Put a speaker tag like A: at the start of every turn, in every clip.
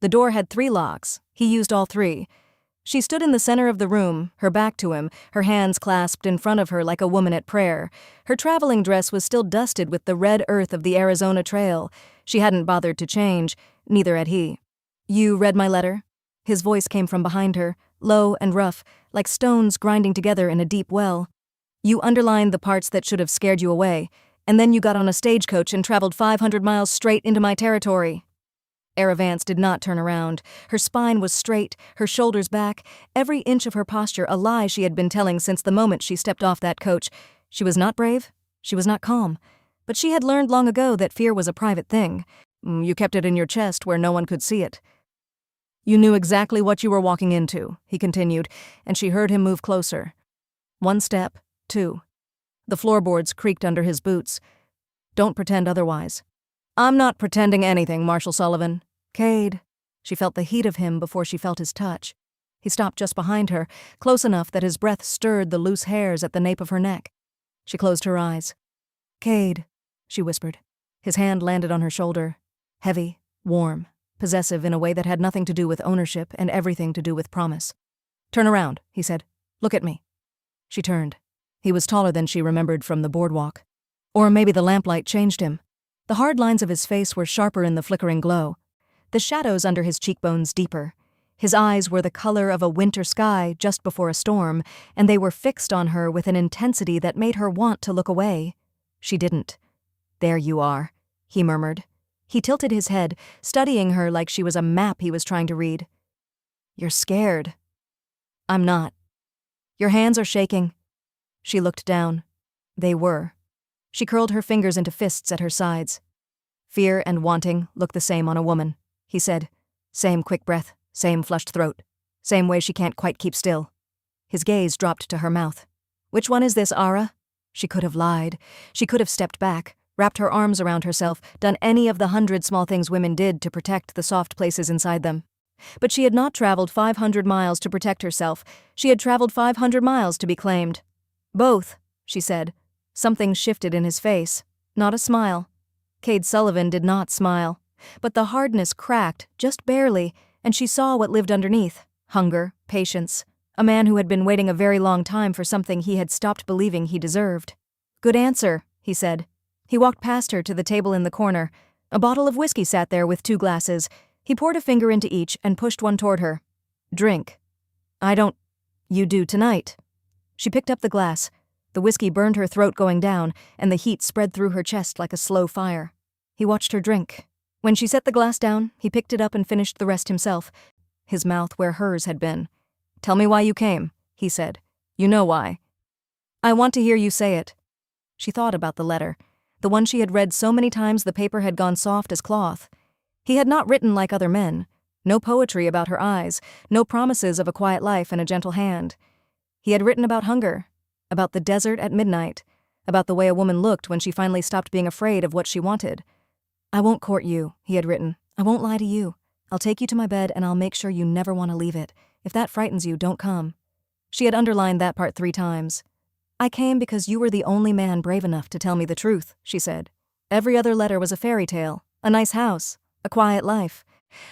A: The door had 3 locks. He used all 3. She stood in the center of the room, her back to him, her hands clasped in front of her like a woman at prayer. Her traveling dress was still dusted with the red earth of the Arizona Trail. She hadn't bothered to change, neither had he. "You read my letter?" His voice came from behind her, low and rough, like stones grinding together in a deep well. "You underlined the parts that should have scared you away, and then you got on a stagecoach and traveled 500 miles straight into my territory." Ara Vance did not turn around. Her spine was straight, her shoulders back, every inch of her posture a lie she had been telling since the moment she stepped off that coach. She was not brave, she was not calm, but she had learned long ago that fear was a private thing. You kept it in your chest where no one could see it. "You knew exactly what you were walking into," he continued, and she heard him move closer. 1 step, 2. The floorboards creaked under his boots. "Don't pretend otherwise." "I'm not pretending anything, Marshal Sullivan." "Cade." She felt the heat of him before she felt his touch. He stopped just behind her, close enough that his breath stirred the loose hairs at the nape of her neck. She closed her eyes. "Cade," she whispered. His hand landed on her shoulder, heavy, warm, possessive in a way that had nothing to do with ownership and everything to do with promise. "Turn around," he said. "Look at me." She turned. He was taller than she remembered from the boardwalk. Or maybe the lamplight changed him. The hard lines of his face were sharper in the flickering glow, the shadows under his cheekbones deeper. His eyes were the color of a winter sky just before a storm, and they were fixed on her with an intensity that made her want to look away. She didn't. "There you are," he murmured. He tilted his head, studying her like she was a map he was trying to read. "You're scared." "I'm not." "Your hands are shaking." She looked down. They were. She curled her fingers into fists at her sides. "Fear and wanting look the same on a woman," he said. Same quick breath, same flushed throat, same way she can't quite keep still. His gaze dropped to her mouth. "Which one is this, Ara?" She could have lied. She could have stepped back, wrapped her arms around herself, done any of the 100 small things women did to protect the soft places inside them. But she had not traveled 500 miles to protect herself. She had traveled 500 miles to be claimed. "Both," she said. Something shifted in his face. Not a smile. Cade Sullivan did not smile. But the hardness cracked, just barely, and she saw what lived underneath. Hunger, patience. A man who had been waiting a very long time for something he had stopped believing he deserved. "Good answer," he said. He walked past her to the table in the corner. A bottle of whiskey sat there with 2 glasses. He poured a finger into each and pushed one toward her. "Drink." "I don't." "You do tonight." She picked up the glass. The whiskey burned her throat going down, and the heat spread through her chest like a slow fire. He watched her drink. When she set the glass down, he picked it up and finished the rest himself, his mouth where hers had been. "Tell me why you came," he said. "You know why." "I want to hear you say it." She thought about the letter, the one she had read so many times the paper had gone soft as cloth. He had not written like other men. No poetry about her eyes, no promises of a quiet life and a gentle hand. He had written about hunger, about the desert at midnight, about the way a woman looked when she finally stopped being afraid of what she wanted. "I won't court you," he had written. "I won't lie to you. I'll take you to my bed and I'll make sure you never want to leave it. If that frightens you, don't come." She had underlined that part 3 times. "I came because you were the only man brave enough to tell me the truth," she said. "Every other letter was a fairy tale, a nice house, a quiet life,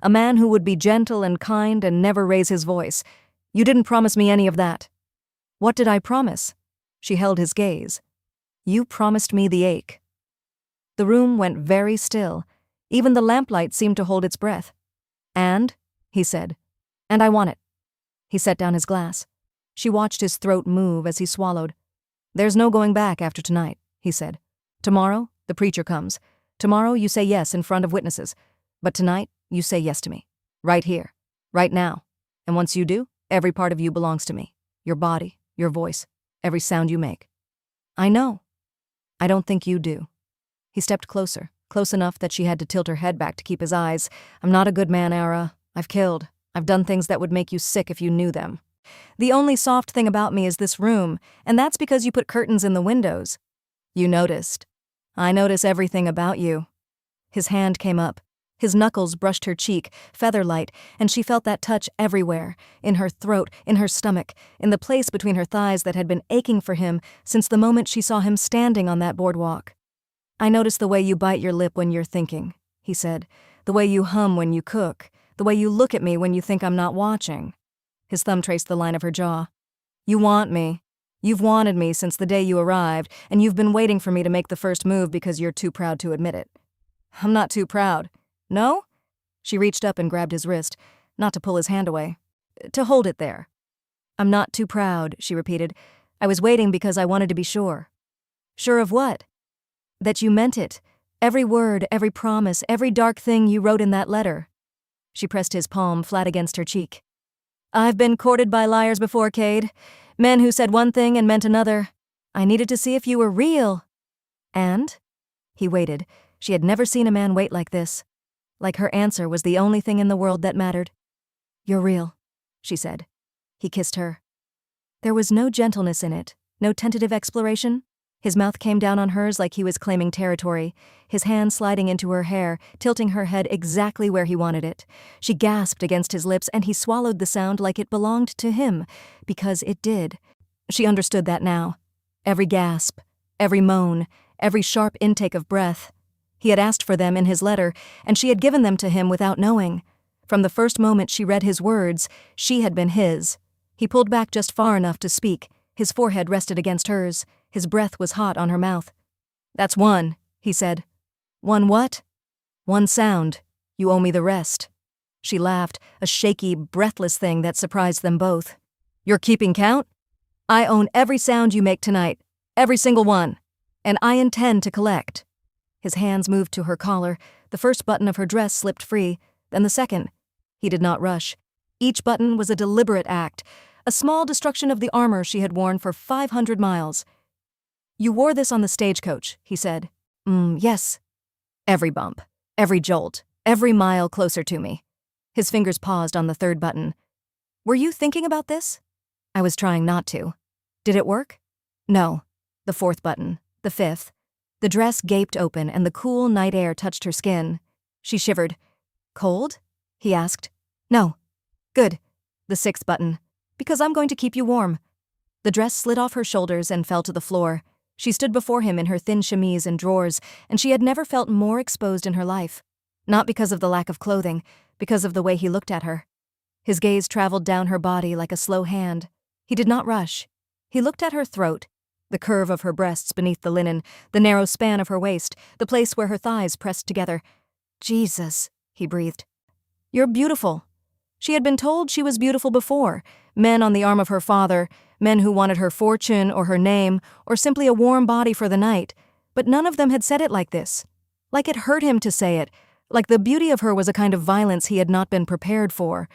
A: a man who would be gentle and kind and never raise his voice. You didn't promise me any of that." "What did I promise?" She held his gaze. "You promised me the ache." The room went very still. Even the lamplight seemed to hold its breath. "And?" he said. "And I want it." He set down his glass. She watched his throat move as he swallowed. "There's no going back after tonight," he said. "Tomorrow, the preacher comes. Tomorrow, you say yes in front of witnesses. But tonight, you say yes to me. Right here. Right now. And once you do, every part of you belongs to me. Your body, your voice, every sound you make." "I know." "I don't think you do." He stepped closer, close enough that she had to tilt her head back to keep his eyes. "I'm not a good man, Ara. I've killed. I've done things that would make you sick if you knew them. The only soft thing about me is this room, and that's because you put curtains in the windows. You noticed. I notice everything about you." His hand came up. His knuckles brushed her cheek, feather-light, and she felt that touch everywhere, in her throat, in her stomach, in the place between her thighs that had been aching for him since the moment she saw him standing on that boardwalk. "I notice the way you bite your lip when you're thinking," he said. "The way you hum when you cook, The way you look at me when you think I'm not watching." His thumb traced the line of her jaw. "You want me. You've wanted me since the day you arrived, and you've been waiting for me to make the first move because you're too proud to admit it." "I'm not too proud." "No?" She reached up and grabbed his wrist, not to pull his hand away. "To hold it there." "I'm not too proud," she repeated. "I was waiting because I wanted to be sure." "Sure of what?" "That you meant it. Every word, every promise, every dark thing you wrote in that letter." She pressed his palm flat against her cheek. "I've been courted by liars before, Cade. Men who said one thing and meant another. I needed to see if you were real." "And?" He waited. She had never seen a man wait like this. Like her answer was the only thing in the world that mattered. "You're real," she said. He kissed her. There was no gentleness in it, no tentative exploration. His mouth came down on hers like he was claiming territory, his hand sliding into her hair, tilting her head exactly where he wanted it. She gasped against his lips, and he swallowed the sound like it belonged to him, because it did. She understood that now. Every gasp, every moan, every sharp intake of breath. He had asked for them in his letter, and she had given them to him without knowing. From the first moment she read his words, she had been his. He pulled back just far enough to speak. His forehead rested against hers. His breath was hot on her mouth. "That's one," he said. "One what?" "One sound. You owe me the rest." She laughed, a shaky, breathless thing that surprised them both. "You're keeping count? I own every sound you make tonight. Every single one. And I intend to collect." His hands moved to her collar. The first button of her dress slipped free, then the second. He did not rush. Each button was a deliberate act, a small destruction of the armor she had worn for 500 miles. "You wore this on the stagecoach," he said. Yes." "Every bump, every jolt, every mile closer to me." His fingers paused on the third button. "Were you thinking about this?" "I was trying not to." "Did it work?" "No." The fourth button, the fifth. The dress gaped open and the cool night air touched her skin. She shivered. "Cold?" he asked. "No." "Good." The sixth button. "Because I'm going to keep you warm." The dress slid off her shoulders and fell to the floor. She stood before him in her thin chemise and drawers, and she had never felt more exposed in her life. Not because of the lack of clothing, because of the way he looked at her. His gaze traveled down her body like a slow hand. He did not rush. He looked at her throat, the curve of her breasts beneath the linen, the narrow span of her waist, the place where her thighs pressed together. "Jesus," he breathed. "You're beautiful." She had been told she was beautiful before. Men on the arm of her father, men who wanted her fortune or her name, or simply a warm body for the night. But none of them had said it like this. Like it hurt him to say it. Like the beauty of her was a kind of violence he had not been prepared for.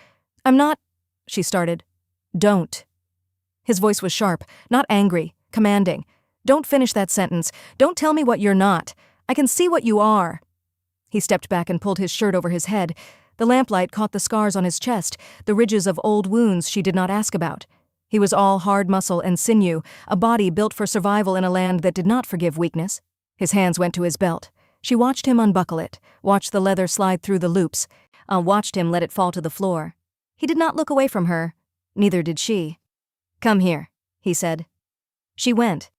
A: "I'm not," she started. "Don't." His voice was sharp, not angry, commanding. "Don't finish that sentence. Don't tell me what you're not. I can see what you are." He stepped back and pulled his shirt over his head. The lamplight caught the scars on his chest, the ridges of old wounds she did not ask about. He was all hard muscle and sinew, a body built for survival in a land that did not forgive weakness. His hands went to his belt. She watched him unbuckle it, watched the leather slide through the loops, watched him let it fall to the floor. He did not look away from her. Neither did she. "Come here," he said. She went.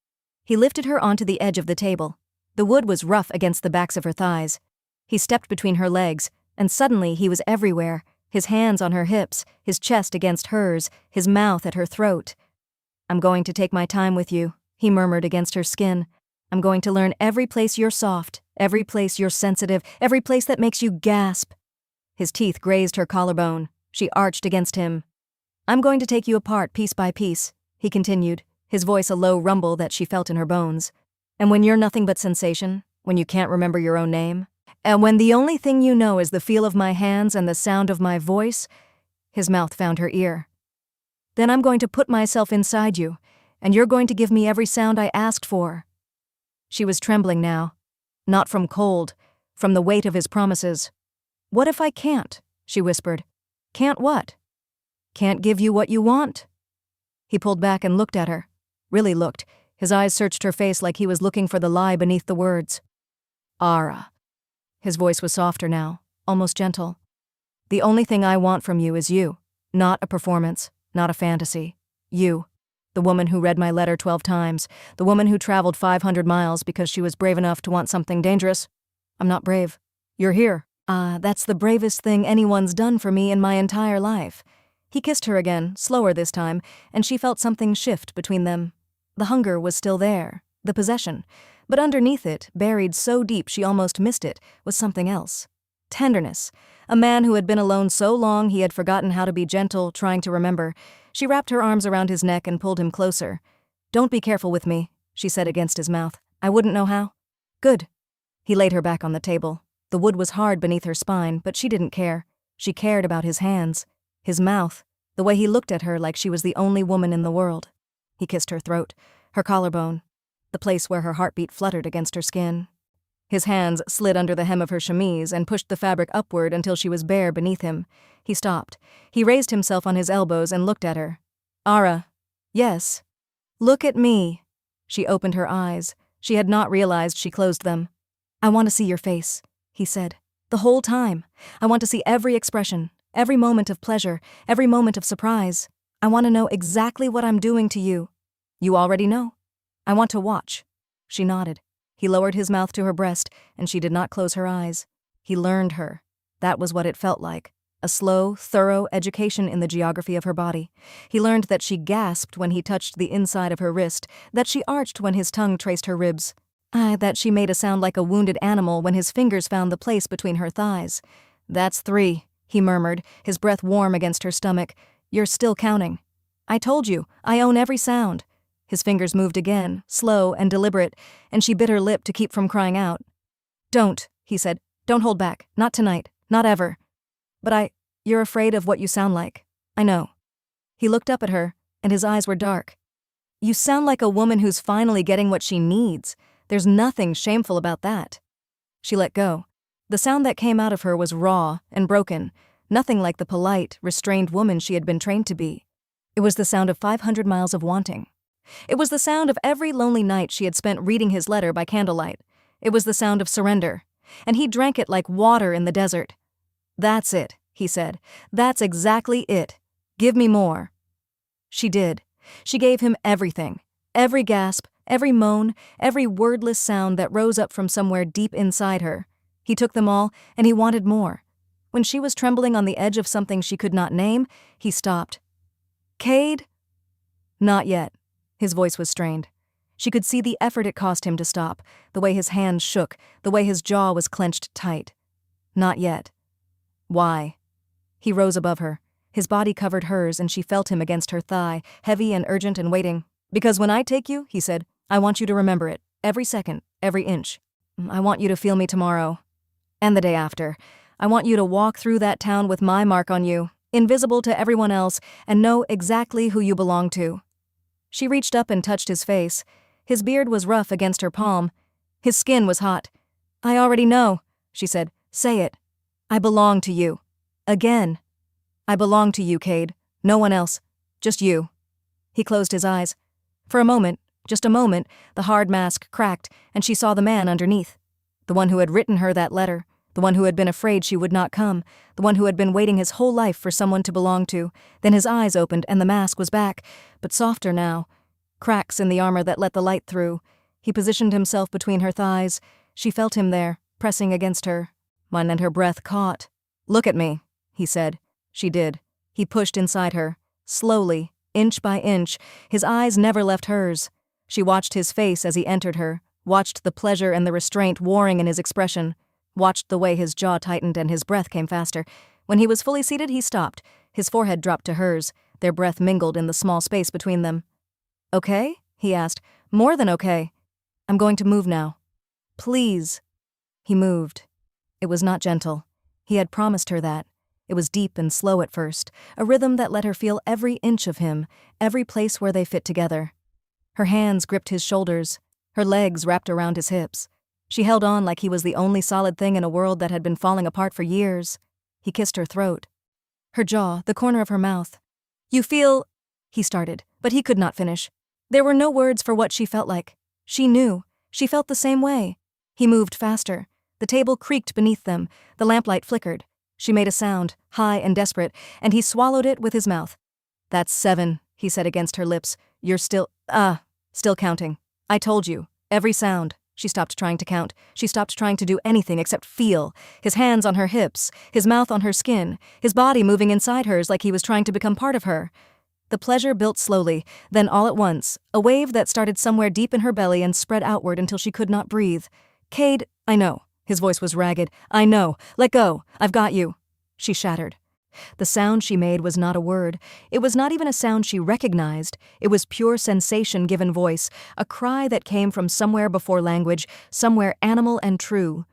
A: He lifted her onto the edge of the table. The wood was rough against the backs of her thighs. He stepped between her legs, and suddenly he was everywhere, his hands on her hips, his chest against hers, his mouth at her throat. "I'm going to take my time with you," he murmured against her skin. "I'm going to learn every place you're soft, every place you're sensitive, every place that makes you gasp." His teeth grazed her collarbone. She arched against him. "I'm going to take you apart piece by piece," he continued, his voice a low rumble that she felt in her bones. "And when you're nothing but sensation, when you can't remember your own name, and when the only thing you know is the feel of my hands and the sound of my voice," his mouth found her ear, "then I'm going to put myself inside you, and you're going to give me every sound I asked for." She was trembling now, not from cold, from the weight of his promises. "What if I can't?" she whispered. "Can't what?" "Can't give you what you want." He pulled back and looked at her. Really looked. His eyes searched her face like he was looking for the lie beneath the words. "Ara." His voice was softer now, almost gentle. "The only thing I want from you is you. Not a performance, not a fantasy. You. The woman who read my letter 12 times. The woman who traveled 500 miles because she was brave enough to want something dangerous. I'm not brave. You're here. Ah, that's the bravest thing anyone's done for me in my entire life. He kissed her again, slower this time, and she felt something shift between them. The hunger was still there, the possession, but underneath it, buried so deep she almost missed it, was something else. Tenderness. A man who had been alone so long he had forgotten how to be gentle, trying to remember. She wrapped her arms around his neck and pulled him closer. "Don't be careful with me," she said against his mouth. "I wouldn't know how." "Good." He laid her back on the table. The wood was hard beneath her spine, but she didn't care. She cared about his hands, his mouth, the way he looked at her like she was the only woman in the world. He kissed her throat, her collarbone, the place where her heartbeat fluttered against her skin. His hands slid under the hem of her chemise and pushed the fabric upward until she was bare beneath him. He stopped. He raised himself on his elbows and looked at her. "Ara." "Yes." "Look at me." She opened her eyes. She had not realized she closed them. "I want to see your face," he said. "The whole time. I want to see every expression, every moment of pleasure, every moment of surprise. I want to know exactly what I'm doing to you." "You already know." "I want to watch." She nodded. He lowered his mouth to her breast, and she did not close her eyes. He learned her. That was what it felt like. A slow, thorough education in the geography of her body. He learned that she gasped when he touched the inside of her wrist, that she arched when his tongue traced her ribs. That she made a sound like a wounded animal when his fingers found the place between her thighs. "That's 3, he murmured, his breath warm against her stomach. "You're still counting." "I told you, I own every sound." His fingers moved again, slow and deliberate, and she bit her lip to keep from crying out. "Don't," he said. "Don't hold back. Not tonight. Not ever." "But you're afraid of what you sound like." "I know." He looked up at her, and his eyes were dark. "You sound like a woman who's finally getting what she needs. There's nothing shameful about that." She let go. The sound that came out of her was raw and broken, nothing like the polite, restrained woman she had been trained to be. It was the sound of 500 miles of wanting. It was the sound of every lonely night she had spent reading his letter by candlelight. It was the sound of surrender, and he drank it like water in the desert. "That's it," he said. "That's exactly it. Give me more." She did. She gave him everything. Every gasp, every moan, every wordless sound that rose up from somewhere deep inside her. He took them all, and he wanted more. When she was trembling on the edge of something she could not name, he stopped. "Cade?" "Not yet." His voice was strained. She could see the effort it cost him to stop, the way his hands shook, the way his jaw was clenched tight. "Not yet." "Why?" He rose above her. His body covered hers, and she felt him against her thigh, heavy and urgent and waiting. "Because when I take you," he said, "I want you to remember it. Every second, every inch. I want you to feel me tomorrow. And the day after. I want you to walk through that town with my mark on you, invisible to everyone else, and know exactly who you belong to." She reached up and touched his face. His beard was rough against her palm. His skin was hot. "I already know," she said. "Say it. I belong to you. Again. I belong to you, Cade. No one else. Just you." He closed his eyes. For a moment, just a moment, the hard mask cracked, and she saw the man underneath. The one who had written her that letter. The one who had been afraid she would not come. The one who had been waiting his whole life for someone to belong to. Then his eyes opened and the mask was back, but softer now. Cracks in the armor that let the light through. He positioned himself between her thighs. She felt him there, pressing against her. Mine and her breath caught. "Look at me," he said. She did. He pushed inside her. Slowly, inch by inch, his eyes never left hers. She watched his face as he entered her, watched the pleasure and the restraint warring in his expression, watched the way his jaw tightened and his breath came faster. When he was fully seated, he stopped. His forehead dropped to hers. Their breath mingled in the small space between them. "Okay?" he asked. "More than okay. I'm going to move now." "Please." He moved. It was not gentle. He had promised her that. It was deep and slow at first, a rhythm that let her feel every inch of him, every place where they fit together. Her hands gripped his shoulders, her legs wrapped around his hips. She held on like he was the only solid thing in a world that had been falling apart for years. He kissed her throat. Her jaw, the corner of her mouth. "You feel—" he started, but he could not finish. There were no words for what she felt like. She knew. She felt the same way. He moved faster. The table creaked beneath them. The lamplight flickered. She made a sound, high and desperate, and he swallowed it with his mouth. "That's 7, he said against her lips. "You're still counting. I told you. Every sound. She stopped trying to count. She stopped trying to do anything except feel. His hands on her hips, his mouth on her skin, his body moving inside hers like he was trying to become part of her. The pleasure built slowly, then all at once, a wave that started somewhere deep in her belly and spread outward until she could not breathe. "Cade, I know." His voice was ragged. "I know. Let go. I've got you." She shattered. The sound she made was not a word. It was not even a sound she recognized. It was pure sensation given voice, a cry that came from somewhere before language, somewhere animal and true.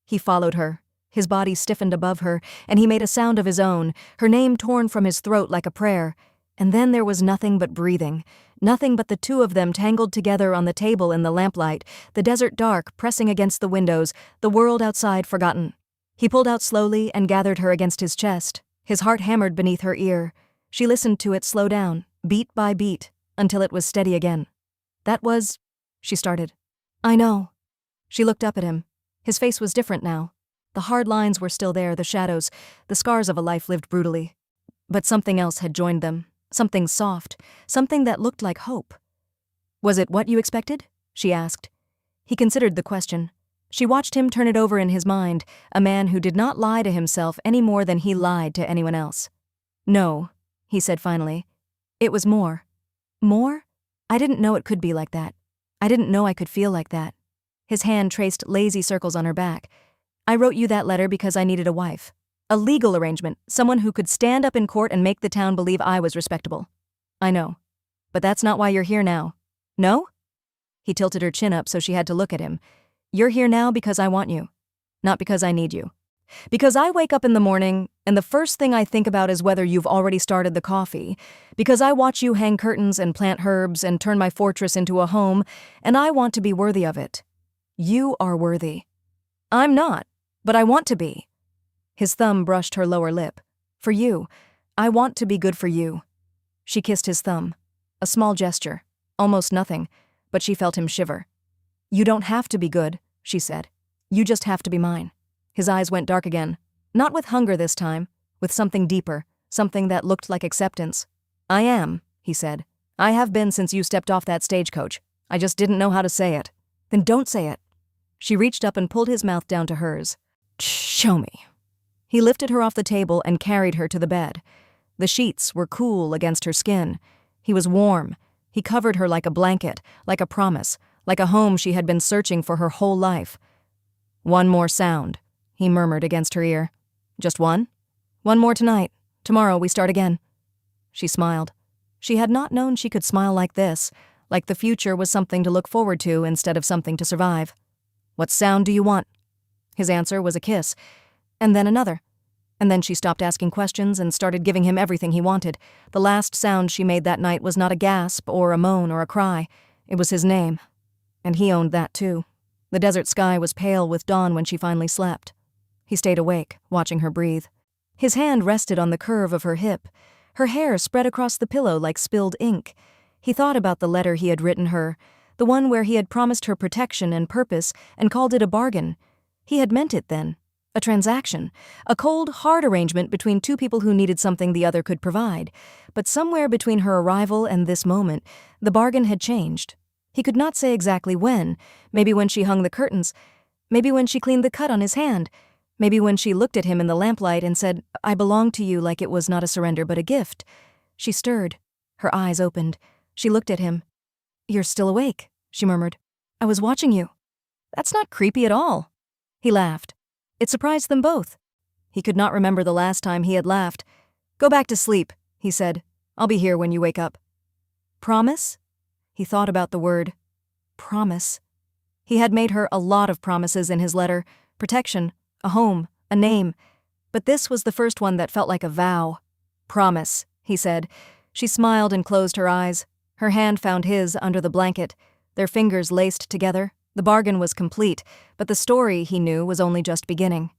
A: He followed her. His body stiffened above her, and he made a sound of his own, her name torn from his throat like a prayer. And then there was nothing but breathing, nothing but the two of them tangled together on the table in the lamplight, the desert dark pressing against the windows, the world outside forgotten. He pulled out slowly and gathered her against his chest. His heart hammered beneath her ear. She listened to it slow down, beat by beat, until it was steady again. "That was—" she started. "I know." She looked up at him. His face was different now. The hard lines were still there, the shadows, the scars of a life lived brutally. But something else had joined them, something soft, something that looked like hope. "Was it what you expected?" she asked. He considered the question. She watched him turn it over in his mind, a man who did not lie to himself any more than he lied to anyone else. "No," he said finally. "It was more." "More? I didn't know it could be like that. I didn't know I could feel like that." His hand traced lazy circles on her back. "I wrote you that letter because I needed a wife. A legal arrangement, someone who could stand up in court and make the town believe I was respectable." "I know. But that's not why you're here now." "No?" He tilted her chin up so she had to look at him. "You're here now because I want you. Not because I need you. Because I wake up in the morning, and the first thing I think about is whether you've already started the coffee. Because I watch you hang curtains and plant herbs and turn my fortress into a home, and I want to be worthy of it. You are worthy. I'm not, but I want to be." His thumb brushed her lower lip. "For you. I want to be good for you." She kissed his thumb. A small gesture. Almost nothing, but she felt him shiver. "You don't have to be good," she said. "You just have to be mine." His eyes went dark again. Not with hunger this time, with something deeper, something that looked like acceptance. "I am," he said. "I have been since you stepped off that stagecoach. I just didn't know how to say it." "Then don't say it." She reached up and pulled his mouth down to hers. "Show me." He lifted her off the table and carried her to the bed. The sheets were cool against her skin. He was warm. He covered her like a blanket, like a promise, like a home she had been searching for her whole life. "One more sound," he murmured against her ear. "Just one? One more tonight. Tomorrow we start again." She smiled. She had not known she could smile like this, like the future was something to look forward to instead of something to survive. "What sound do you want?" His answer was a kiss, and then another. And then she stopped asking questions and started giving him everything he wanted. The last sound she made that night was not a gasp or a moan or a cry. It was his name. And he owned that too. The desert sky was pale with dawn when she finally slept. He stayed awake, watching her breathe. His hand rested on the curve of her hip. Her hair spread across the pillow like spilled ink. He thought about the letter he had written her, the one where he had promised her protection and purpose and called it a bargain. He had meant it then. A transaction. A cold, hard arrangement between two people who needed something the other could provide. But somewhere between her arrival and this moment, the bargain had changed. He could not say exactly when. Maybe when she hung the curtains. Maybe when she cleaned the cut on his hand. Maybe when she looked at him in the lamplight and said, "I belong to you," like it was not a surrender but a gift. She stirred. Her eyes opened. She looked at him. "You're still awake," she murmured. "I was watching you." "That's not creepy at all." He laughed. It surprised them both. He could not remember the last time he had laughed. "Go back to sleep," he said. "I'll be here when you wake up." "Promise?" He thought about the word. Promise. He had made her a lot of promises in his letter. Protection, a home, a name. But this was the first one that felt like a vow. "Promise," he said. She smiled and closed her eyes. Her hand found his under the blanket. Their fingers laced together. The bargain was complete, but the story, he knew, was only just beginning.